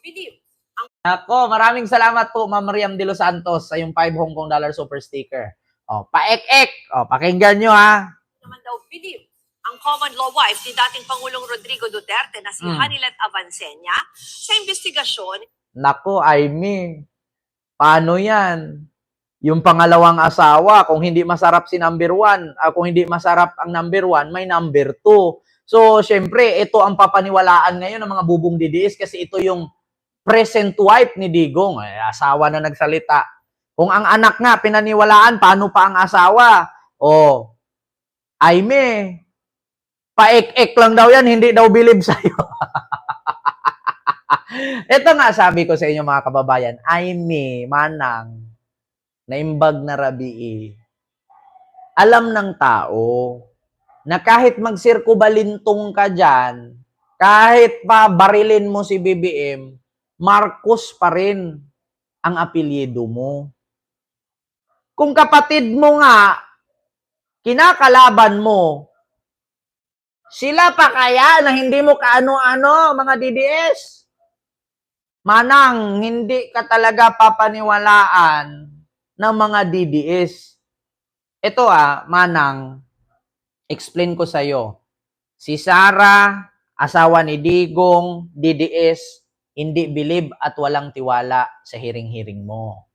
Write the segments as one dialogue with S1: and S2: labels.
S1: believe. Ako, maraming salamat po, Ma'am Mariam de los Santos, sa yung 5 Hong Kong dollar super sticker. O, paek-ek. O, pakinggan nyo, ha?
S2: Naman daw believe ang common law wife ni dating Pangulong Rodrigo Duterte na si Hanilet Avancenia sa investigasyon.
S1: Nako, Aimee. Paano yan? Yung pangalawang asawa, kung hindi masarap si number 1, kung hindi masarap ang number 1, may number 2. So, syempre, ito ang papaniwalaan ngayon ng mga bubong DDS kasi ito yung present wife ni Digong. Asawa na nagsalita. Kung ang anak nga pinaniwalaan, paano pa ang asawa? O, Aimee, paek-ek lang daw yan, hindi daw believe sa'yo. Ito nga sabi ko sa inyo mga kababayan, Aimee, Manang, naimbag na rabii, alam ng tao na kahit magsirkubalintong ka dyan, kahit pa barilin mo si BBM, Marcos pa rin ang apelyido mo. Kung kapatid mo nga, kinakalaban mo, sila pa kaya na hindi mo kaano-ano, mga DDS? Manang, hindi ka talaga papaniwalaan ng mga DDS. Ito Manang, explain ko sa'yo. Si Sara, asawa ni Digong, DDS, hindi believe at walang tiwala sa hiring-hiring mo.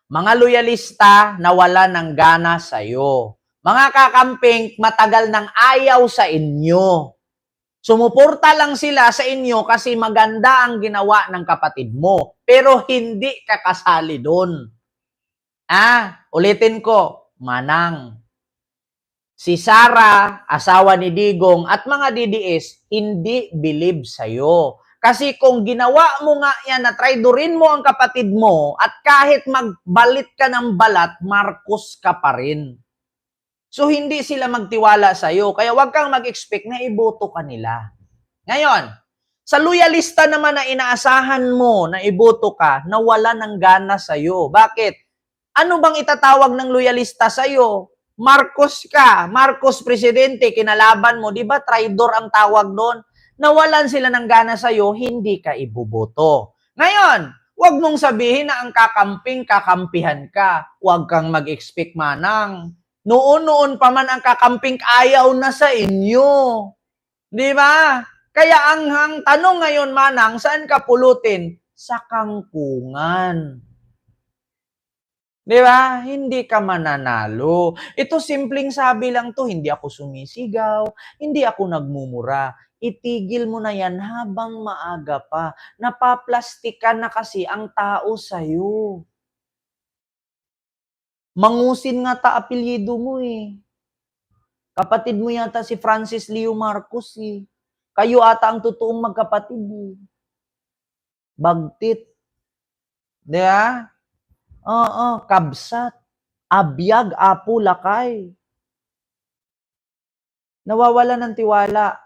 S1: Mga loyalista na wala ng gana sa'yo. Mga kakamping matagal nang ayaw sa inyo. Sumuporta lang sila sa inyo kasi maganda ang ginawa ng kapatid mo. Pero hindi ka kasali doon. Ulitin ko, Manang. Si Sara, asawa ni Digong, at mga DDS, hindi believe sa'yo. Kasi kung ginawa mo nga yan na traidorin mo ang kapatid mo at kahit magbalit ka ng balat, Marcos ka pa rin. So, hindi sila magtiwala sa'yo. Kaya huwag kang mag-expect na iboto ka nila. Ngayon, sa loyalista naman na inaasahan mo na iboto ka, na wala ng gana sa'yo. Bakit? Ano bang itatawag ng loyalista sa'yo? Marcos ka. Marcos presidente, kinalaban mo. Di ba traidor ang tawag doon? Nawalan sila ng gana sa'yo, hindi ka iboboto. Ngayon, huwag mong sabihin na ang kakamping, kakampihan ka. Huwag kang mag-expect, Manang. Noon-noon pa man ang kakamping ayaw na sa inyo. Di ba? Kaya ang tanong ngayon, Manang, saan ka pulutin? Sa kangkungan. Di ba? Hindi ka mananalo. Ito simpleng sabi lang to, hindi ako sumisigaw, hindi ako nagmumura. Itigil mo na yan habang maaga pa. Napaplastikan na kasi ang tao sa'yo. Mangusin nga ta apelyido mo Kapatid mo yata si Francis Leo Marcos Kayo ata ang totoong magkapatid Bagtit. Di ba? Kabsat. Abiyag, apo, lakay. Nawawala ng tiwala.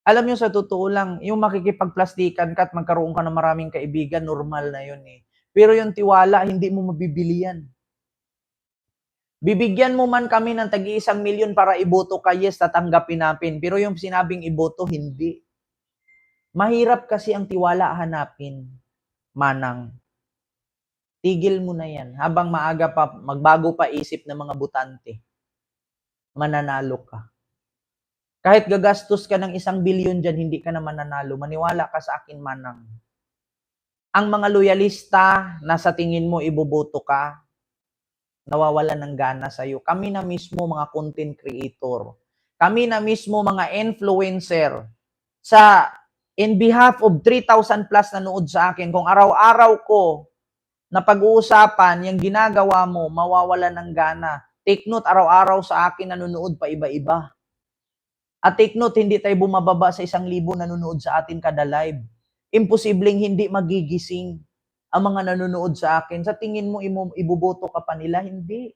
S1: Alam nyo, sa totoo lang, yung makikipagplastikan ka at magkaroon ka ng maraming kaibigan, normal na yun Pero yung tiwala, hindi mo mabibili yan. Bibigyan mo man kami ng tag-1 milyon para iboto ka, yes, tatanggapin natin. Pero yung sinabing iboto, hindi. Mahirap kasi ang tiwala hanapin, Manang. Tigil mo na yan. Habang maaga pa, magbago pa isip ng mga butante. Mananalo ka. Kahit gagastos ka ng 1 bilyon dyan, hindi ka na mananalo. Maniwala ka sa akin, Manang. Ang mga loyalista na sa tingin mo iboboto ka, nawawalan ng gana sa'yo. Kami na mismo mga content creator. Kami na mismo mga influencer. In behalf of 3,000 plus nanood sa akin, kung araw-araw ko na pag-uusapan, yung ginagawa mo, mawawalan ng gana. Take note, araw-araw sa akin nanonood pa iba-iba. At take note, hindi tayo bumababa sa 1,000 nanonood sa atin kada live. Imposibleng hindi magigising ang mga nanonood sa akin. Sa tingin mo, ibuboto ka pa nila? Hindi.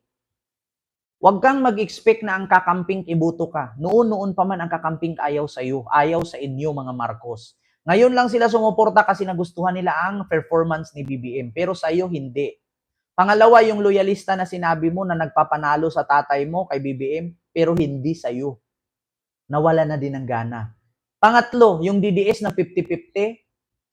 S1: Huwag kang mag-expect na ang kakamping iboto ka. Noon pa man ang kakamping ayaw sa iyo, ayaw sa inyo mga Marcos. Ngayon lang sila sumuporta kasi nagustuhan nila ang performance ni BBM. Pero sa iyo, hindi. Pangalawa, yung loyalista na sinabi mo na nagpapanalo sa tatay mo kay BBM, pero hindi sa iyo. Nawala na din ng gana. Pangatlo, yung DDS na 50-50,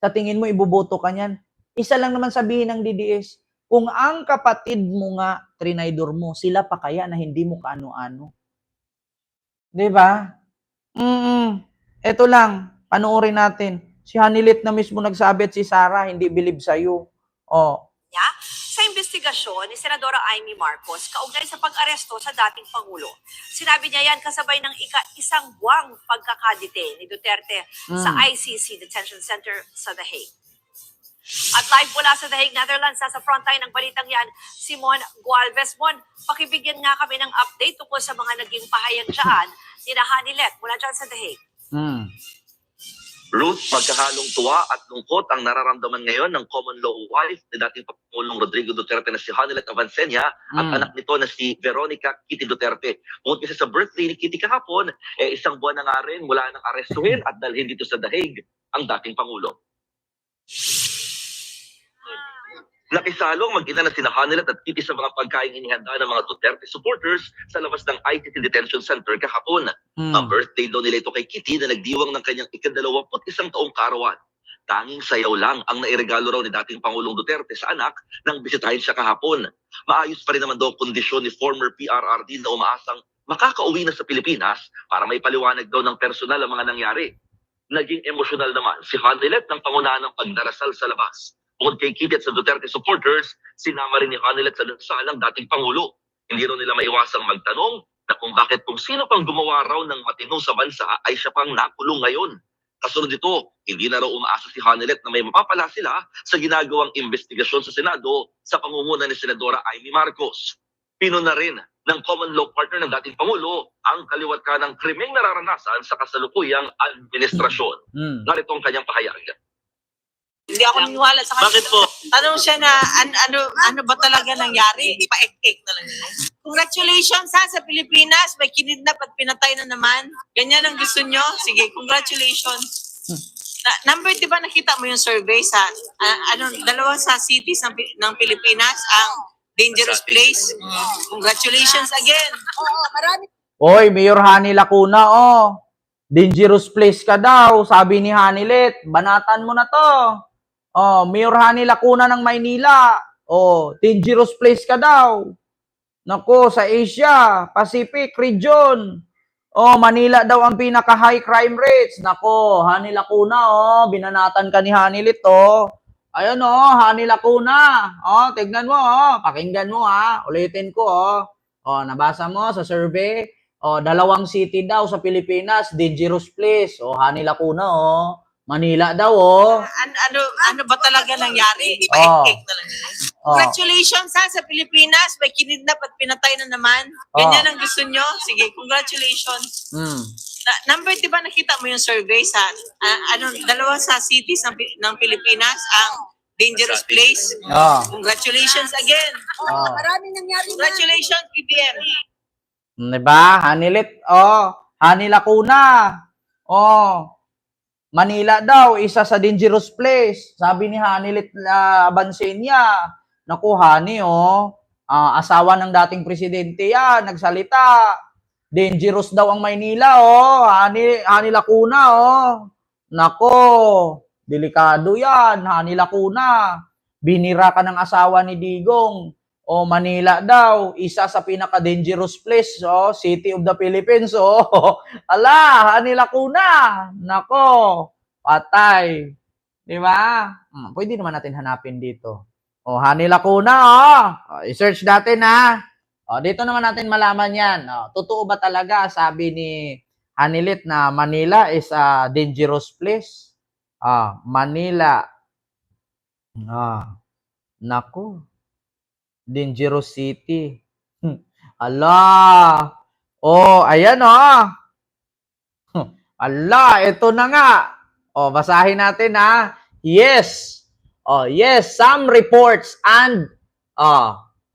S1: Sa tingin mo, iboboto ka niyan? Isa lang naman sabihin ng DDS, kung ang kapatid mo nga, trinidor mo, sila pa kaya na hindi mo kaano-ano? Di ba? Ito lang, panoorin natin. Si Hanilit na mismo nagsabi at si Sarah hindi believe sa'yo. Oh,
S2: niya sa investigasyon ni Senadora Amy Marcos kaugnay sa pag-aresto sa dating Pangulo. Sinabi niya yan kasabay ng isang buwang pagkakadete ni Duterte sa ICC Detention Center sa The Hague. At live mula sa The Hague, Netherlands, sa frontline ng balitang yan, si Mon Gualvez. Mon, pakibigyan nga kami ng update tungkol sa mga naging pahayag dyan ni Hanilet mula dyan sa The Hague.
S3: Ruth, magkahalong tuwa at lungkot ang nararamdaman ngayon ng common law wife ni dating Pangulong Rodrigo Duterte na si Hanilet Avancenia at anak nito na si Veronica Kitty Duterte. Bukod kasi sa birthday ni Kitty kahapon, isang buwan na nga rin mula nang arestuhin at dalhin dito sa The Hague ang dating Pangulo. Nakisalong mag-ina na sina Hanilet at Kitty sa mga pagkain inihanda ng mga Duterte supporters sa labas ng ICC Detention Center kahapon. Ang birthday daw nila ito kay Kitty na nagdiwang ng kanyang ika-21 taong kaarawan. Tanging sayaw lang ang nairegalo raw ni dating Pangulong Duterte sa anak nang bisitahin siya kahapon. Maayos pa rin naman daw kondisyon ni former PRRD na umaasang makakauwi na sa Pilipinas para may paliwanag daw ng personal ang mga nangyari. Naging emosyonal naman si Hanilet ng pangunahan ng pagdarasal sa labas. Bukod kay Kitty at sa Duterte supporters, sinama rin ni Hanilet sa dasalang dating Pangulo. Hindi raw nila maiwasang magtanong na kung sino pang gumawa raw ng matino sa bansa ay siya pang nakulong ngayon. Kasunod dito, hindi na raw umaasa si Hanilet na may mapapala sila sa ginagawang investigasyon sa Senado sa pangunguna ni Senadora Amy Marcos. Pino na rin ng common law partner ng dating Pangulo ang kaliwat ka ng krimeng nararanasan sa kasalukuyang administrasyon. Narito ang kanyang pahayag.
S4: Hindi ako niniwala sa kanya.
S3: Bakit po?
S4: Tanong siya na ano ba talaga nangyari? Pa-ek-ek na lang. Congratulations ha sa Pilipinas. May kinidnap at pinatay na naman. Ganyan ang gusto nyo? Sige, congratulations. Number, di ba nakita mo yung survey sa dalawa sa cities ng Pilipinas ang dangerous place? Congratulations again.
S2: Oo, marami.
S1: Oy, Mayor Hani Lacuna, dangerous place ka daw, sabi ni Hanilet. Banatan mo na to. Mayor Hani Lacuna ng Maynila. Dangerous place ka daw. Nako, sa Asia, Pacific region. Manila daw ang pinaka-high crime rates. Nako, Hani Lacuna, binanatan ka ni Hanilet, Ayun, Hani Lacuna. Tignan mo, pakinggan mo, Ulitin ko, nabasa mo sa survey. Dalawang city daw sa Pilipinas, dangerous place. Hani Lacuna, Manila daw,
S4: Ano ba talaga nangyari? Pa-ek-ek na lang. Congratulations ha sa Pilipinas. May kinidnap at pinatay na naman. Ganyan ang gusto nyo? Sige, congratulations. Number, di ba nakita mo yung survey sa dalawa sa cities ng Pilipinas ang dangerous place? Congratulations again.
S2: Maraming nangyari.
S4: Congratulations, PBM.
S1: Diba? Hanilet, Hani Lacuna. Manila daw, isa sa dangerous place. Sabi ni Hanilet Avancenia. Naku, Hani, asawa ng dating presidente yan, nagsalita. Dangerous daw ang Maynila, Hani Lacuna, Nako, delikado yan, Hani Lacuna. Binira ka ng asawa ni Digong. Manila daw, isa sa pinaka-dangerous place, City of the Philippines, Ala, Hani Lacuna. Nako, patay. Di ba? Pwede naman natin hanapin dito. Hani Lacuna, i-search natin, dito naman natin malaman yan. Totoo ba talaga, sabi ni Hanilet na Manila is a dangerous place? Manila. Nako. Dangerous city. Ala. Ayan, Ala, ito na nga. Basahin natin, Yes. Yes, some reports and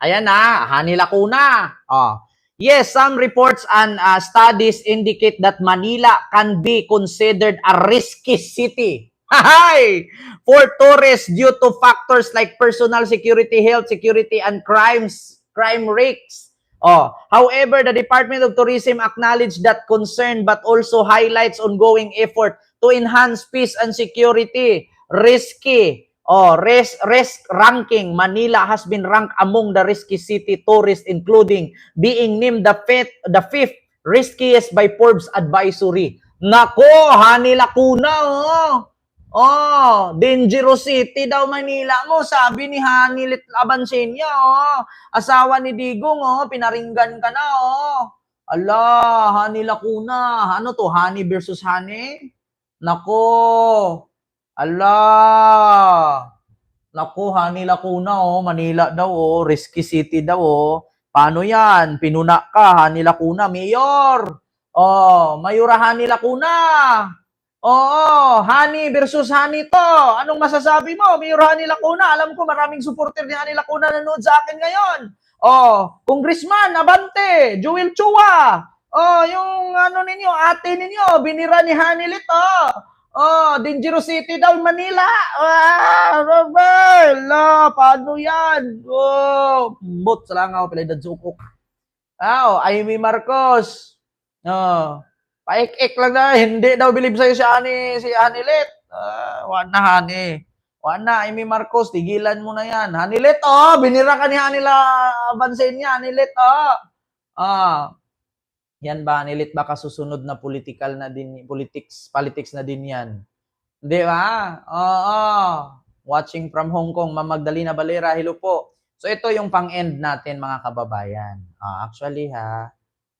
S1: ayan Hani Lacuna. Yes, some reports and studies indicate that Manila can be considered a risky city. For tourists due to factors like personal security, health security, and crime risks. However, the Department of Tourism acknowledged that concern but also highlights ongoing effort to enhance peace and security risky. Risk ranking. Manila has been ranked among the risky city tourists, including being named the fifth riskiest by Forbes advisory. Nako, Hani Lacuna, dangerous city daw Manila mo, sabi ni Hani Abansenya, asawa ni Digong, pinaringgan ka na, Ala, Hani Lacuna, ano to, Hani versus Hani? Nako, ala, nako, Hani Lacuna, Manila daw, risky city daw, paano yan? Pinuna ka, Hani Lacuna, mayor. Mayura Hani Lacuna. Oo, Hani versus Hani to. Anong masasabi mo, Mayor Hani Lacuna? Alam ko maraming supporter ni Hani Lacuna nanonood sa akin ngayon. Congressman Abante, Joel Chua. Yung ano ninyo, ate ninyo, binira ni Hani Lito. Dangerous city daw Manila. Robel, paano yan? Bot sa langaw, pilay sukok. Amy Marcos. Paik-ik lang na, hindi daw bilib sa'yo si Hanilet. Wana, Hani. Wana, Amy Marcos, tigilan mo na yan. Hanilet, binira ka ni Hanila Bansenya, Hanilet, yan ba, Hanilet, baka susunod na politics na din yan. Di ba? Watching from Hong Kong, Ma'am Magdalena Valera, hello po. So, ito yung pang-end natin, mga kababayan. Actually,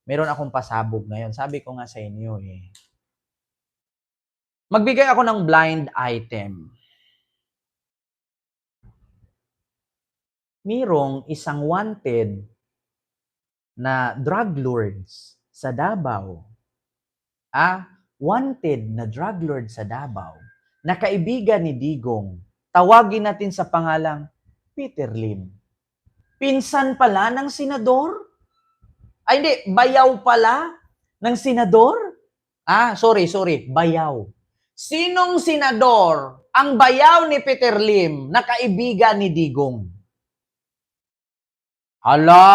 S1: meron akong pasabog ngayon. Sabi ko nga sa inyo Magbigay ako ng blind item. Merong isang wanted na drug lords sa Davao. Wanted na drug lord sa Davao na kaibigan ni Digong. Tawagin natin sa pangalang Peter Lim. Pinsan pala ng senador? Ay, hindi. Bayaw pala ng senador? Sorry. Bayaw. Sinong senador ang bayaw ni Peter Lim na kaibigan ni Digong? Hala!